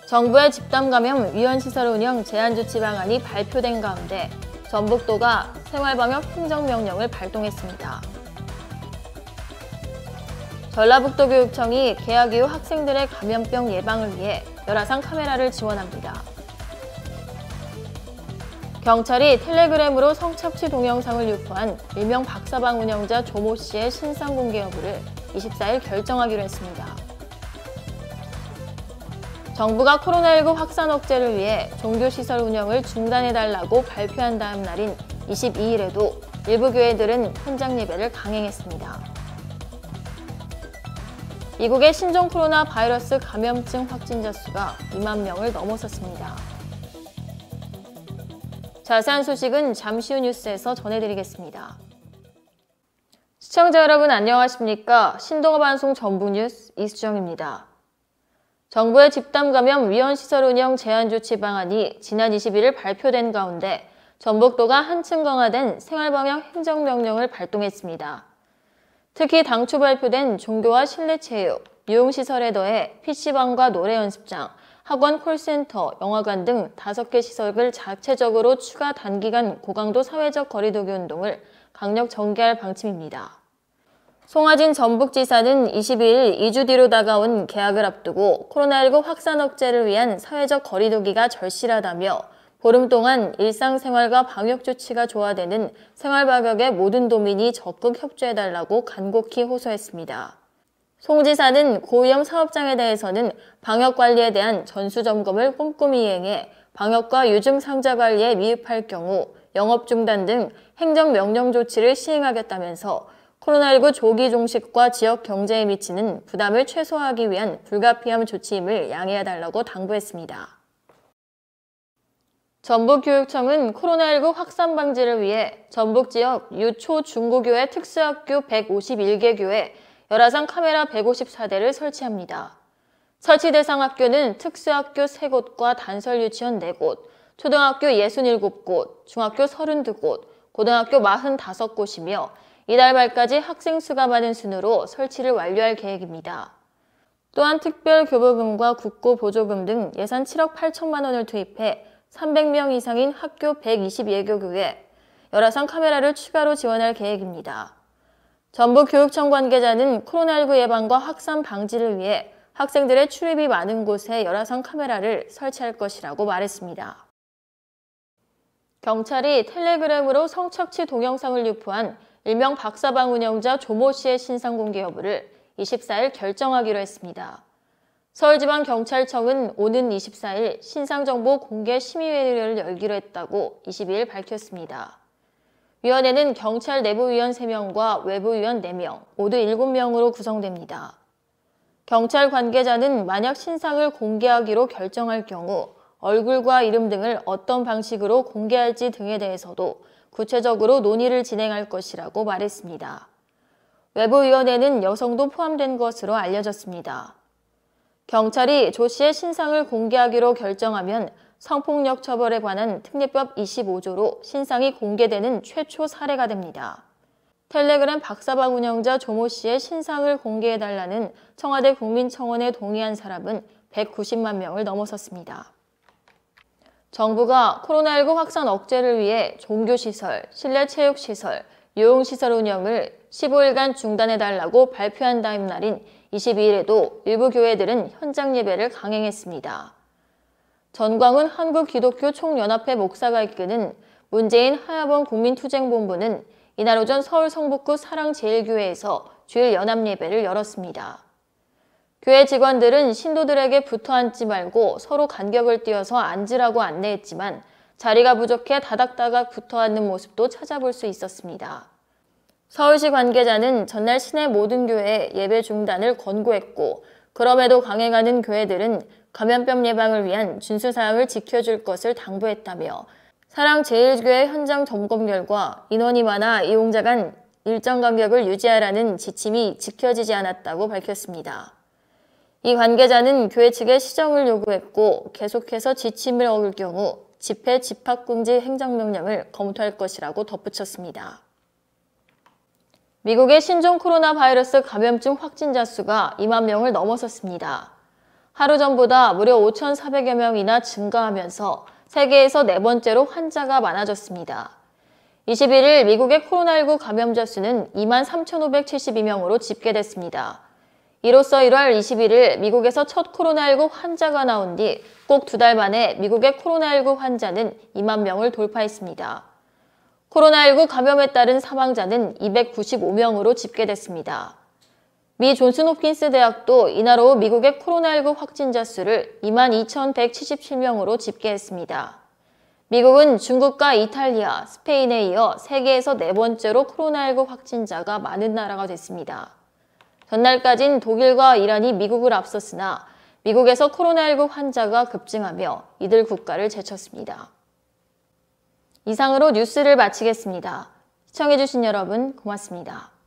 정부의 집단 감염 위헌시설 운영 제한 조치 방안이 발표된 가운데 전북도가 생활방역 행정명령을 발동했습니다. 전라북도 교육청이 개학 이후 학생들의 감염병 예방을 위해 열화상 카메라를 지원합니다. 경찰이 텔레그램으로 성착취 동영상을 유포한 일명 박사방 운영자 조모 씨의 신상 공개 여부를 24일 결정하기로 했습니다. 정부가 코로나19 확산 억제를 위해 종교시설 운영을 중단해달라고 발표한 다음 날인 22일에도 일부 교회들은 현장 예배를 강행했습니다. 미국의 신종 코로나 바이러스 감염증 확진자 수가 2만 명을 넘어섰습니다. 자세한 소식은 잠시 후 뉴스에서 전해드리겠습니다. 시청자 여러분 안녕하십니까? 신동아 방송 전북 뉴스 이수정입니다. 정부의 집단 감염 위헌시설 운영 제한 조치 방안이 지난 21일 발표된 가운데 전북도가 한층 강화된 생활방역 행정명령을 발동했습니다. 특히 당초 발표된 종교와 실내체육, 유흥시설에 더해 PC방과 노래연습장, 학원, 콜센터, 영화관 등 5개 시설을 자체적으로 추가 단기간 고강도 사회적 거리두기 운동을 강력 전개할 방침입니다. 송하진 전북지사는 22일 2주 뒤로 다가온 개학을 앞두고 코로나19 확산 억제를 위한 사회적 거리두기가 절실하다며 보름 동안 일상생활과 방역 조치가 조화되는 생활방역에 모든 도민이 적극 협조해달라고 간곡히 호소했습니다. 송 지사는 고위험 사업장에 대해서는 방역관리에 대한 전수점검을 꼼꼼히 이행해 방역과 유증상자 관리에 미흡할 경우 영업 중단 등 행정명령 조치를 시행하겠다면서 코로나19 조기 종식과 지역 경제에 미치는 부담을 최소화하기 위한 불가피한 조치임을 양해해달라고 당부했습니다. 전북교육청은 코로나19 확산 방지를 위해 전북 지역 유초 중고교회 특수학교 151개 교회 열화상 카메라 154대를 설치합니다. 설치 대상 학교는 특수학교 3곳과 단설 유치원 4곳, 초등학교 67곳, 중학교 32곳, 고등학교 45곳이며 이달 말까지 학생 수가 많은 순으로 설치를 완료할 계획입니다. 또한 특별교부금과 국고보조금 등 예산 7억 8천만 원을 투입해 300명 이상인 학교 122개 교회 열화상 카메라를 추가로 지원할 계획입니다. 전북교육청 관계자는 코로나19 예방과 확산 방지를 위해 학생들의 출입이 많은 곳에 열화상 카메라를 설치할 것이라고 말했습니다. 경찰이 텔레그램으로 성착취 동영상을 유포한 일명 박사방 운영자 조모 씨의 신상 공개 여부를 24일 결정하기로 했습니다. 서울지방경찰청은 오는 24일 신상정보 공개 심의회를 열기로 했다고 22일 밝혔습니다. 위원회는 경찰 내부위원 3명과 외부위원 4명, 모두 7명으로 구성됩니다. 경찰 관계자는 만약 신상을 공개하기로 결정할 경우 얼굴과 이름 등을 어떤 방식으로 공개할지 등에 대해서도 구체적으로 논의를 진행할 것이라고 말했습니다. 외부위원회는 여성도 포함된 것으로 알려졌습니다. 경찰이 조 씨의 신상을 공개하기로 결정하면 성폭력 처벌에 관한 특례법 25조로 신상이 공개되는 최초 사례가 됩니다. 텔레그램 박사방 운영자 조모 씨의 신상을 공개해달라는 청와대 국민청원에 동의한 사람은 190만 명을 넘어섰습니다. 정부가 코로나19 확산 억제를 위해 종교시설, 실내체육시설, 유흥시설 운영을 15일간 중단해달라고 발표한 다음 날인 22일에도 일부 교회들은 현장 예배를 강행했습니다. 전광훈 한국기독교총연합회 목사가 이끄는 문재인 하야번 국민투쟁본부는 이날 오전 서울 성북구 사랑제일교회에서 주일 연합예배를 열었습니다. 교회 직원들은 신도들에게 붙어 앉지 말고 서로 간격을 띄어서 앉으라고 안내했지만 자리가 부족해 다닥다닥 붙어 앉는 모습도 찾아볼 수 있었습니다. 서울시 관계자는 전날 시내 모든 교회에 예배 중단을 권고했고 그럼에도 강행하는 교회들은 감염병 예방을 위한 준수사항을 지켜줄 것을 당부했다며 사랑제일교회 현장 점검 결과 인원이 많아 이용자 간 일정 간격을 유지하라는 지침이 지켜지지 않았다고 밝혔습니다. 이 관계자는 교회 측에 시정을 요구했고 계속해서 지침을 어길 경우 집회 집합금지 행정명령을 검토할 것이라고 덧붙였습니다. 미국의 신종 코로나 바이러스 감염증 확진자 수가 2만 명을 넘어섰습니다. 하루 전보다 무려 5,400여 명이나 증가하면서 세계에서 네 번째로 환자가 많아졌습니다. 21일 미국의 코로나19 감염자 수는 23,572명으로 집계됐습니다. 이로써 1월 21일 미국에서 첫 코로나19 환자가 나온 뒤 꼭 2달 만에 미국의 코로나19 환자는 2만 명을 돌파했습니다. 코로나19 감염에 따른 사망자는 295명으로 집계됐습니다. 미 존스홉킨스 대학도 이날 오후 미국의 코로나19 확진자 수를 22,177명으로 집계했습니다. 미국은 중국과 이탈리아, 스페인에 이어 세계에서 네 번째로 코로나19 확진자가 많은 나라가 됐습니다. 전날까진 독일과 이란이 미국을 앞섰으나 미국에서 코로나19 환자가 급증하며 이들 국가를 제쳤습니다. 이상으로 뉴스를 마치겠습니다. 시청해주신 여러분 고맙습니다.